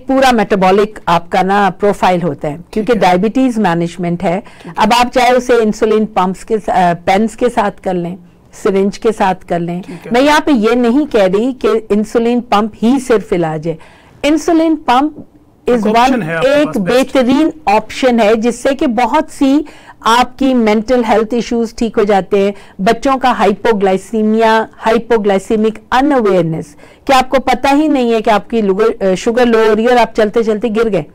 पूरा मेटाबॉलिक आपका ना प्रोफाइल होता है, क्योंकि डायबिटीज मैनेजमेंट है। अब आप चाहे उसे इंसुलिन पंप्स के पेन्स के साथ कर लें, सिरिंज के साथ कर लें। मैं यहाँ पे ये नहीं कह रही कि इंसुलिन पंप ही सिर्फ इलाज है। इंसुलिन पंप इज वन एक बेहतरीन ऑप्शन है, जिससे कि बहुत सी आपकी मेंटल हेल्थ इश्यूज ठीक हो जाते हैं। बच्चों का हाइपोग्लाइसीमिया, हाइपोग्लाइसीमिक अनअवेयरनेस, कि आपको पता ही नहीं है कि आपकी शुगर लो हो रही है और आप चलते चलते गिर गए।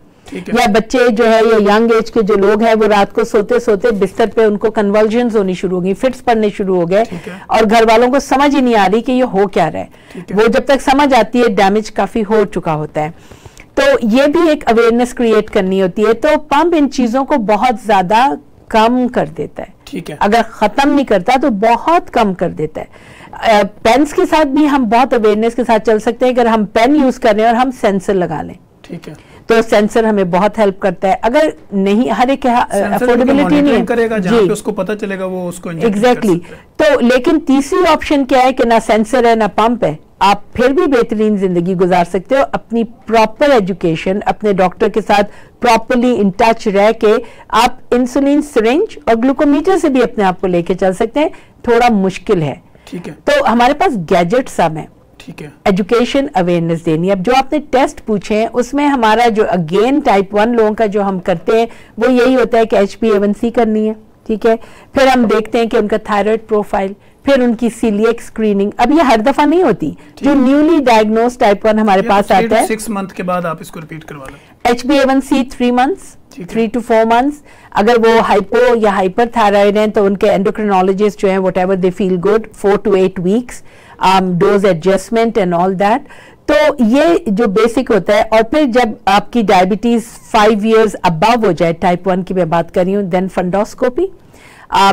या बच्चे जो है, या यंग एज के जो लोग हैं, वो रात को सोते सोते बिस्तर पे उनको कन्वल्जन्स होनी शुरू हो गई, फिट्स पड़ने शुरू हो गए, और घर वालों को समझ ही नहीं आ रही कि ये हो क्या रहा है। वो जब तक समझ आती है, डैमेज काफी हो चुका होता है। तो ये भी एक अवेयरनेस क्रिएट करनी होती है। तो पंप इन चीजों को बहुत ज्यादा कम कर देता है। ठीक है, अगर खत्म नहीं करता तो बहुत कम कर देता है। पेन्स के साथ भी हम बहुत अवेयरनेस के साथ चल सकते हैं। अगर हम पेन यूज कर रहे हैं और हम सेंसर लगा लें, ठीक है, तो सेंसर हमें बहुत हेल्प करता है। अगर नहीं, हर एक अफोर्डेबिलिटी नहीं करेगा, जहाँ पे उसको पता चलेगा वो उसको एग्जैक्टली। तो लेकिन तीसरी ऑप्शन क्या है कि ना सेंसर है ना पंप है, आप फिर भी बेहतरीन जिंदगी गुजार सकते हो। अपनी प्रॉपर एजुकेशन, अपने डॉक्टर के साथ प्रॉपरली इन टच रह के आप इंसुलिन सिरिंज और ग्लूकोमीटर से भी अपने आप को लेके चल सकते हैं। थोड़ा मुश्किल है, ठीक है। तो हमारे पास गैजेट सब है, ठीक है, एजुकेशन अवेयरनेस देनी है। अब जो आपने टेस्ट पूछे हैं, उसमें हमारा जो अगेन टाइप 1 लोगों का जो हम करते हैं, वो यही होता है कि HbA1c करनी है, ठीक है। फिर हम देखते हैं कि उनका थायराइड प्रोफाइल, फिर उनकी सीलिएक स्क्रीनिंग। अब ये हर दफा नहीं होती, जो न्यूली डायग्नोज टाइप 1 हमारे पास आता है, 6 मंथ के बाद आप इसको रिपीट करवा लें। HbA1c 3 months, 3 to 4 months. अगर वो हाइपो या हाइपर थायराइड हैं तो उनके एंडोक्रिनोलॉजिस्ट जो है, what ever they feel good, 4 to 8 weeks, dose adjustment and all that. तो ये जो बेसिक होता है। और फिर जब आपकी डायबिटीज 5 years अबव हो जाए, टाइप 1 की मैं बात कर रही हूँ, देन फंडोस्कोपी।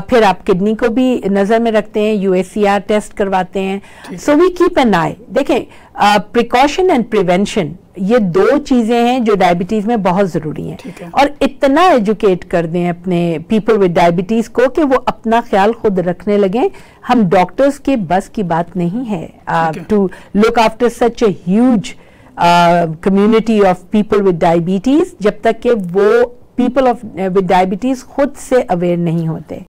फिर आप किडनी को भी नजर में रखते हैं, UACR टेस्ट करवाते हैं। सो वी कीप एन आई। देखें, प्रिकॉशन एंड प्रिवेंशन, ये 2 चीजें हैं जो डायबिटीज में बहुत जरूरी हैं। और इतना एजुकेट कर दें अपने पीपल विद डायबिटीज को कि वो अपना ख्याल खुद रखने लगे। हम डॉक्टर्स के बस की बात नहीं है to look after such a huge community of people with diabetes, जब तक कि वो पीपल विद डायबिटीज खुद से अवेयर नहीं होते।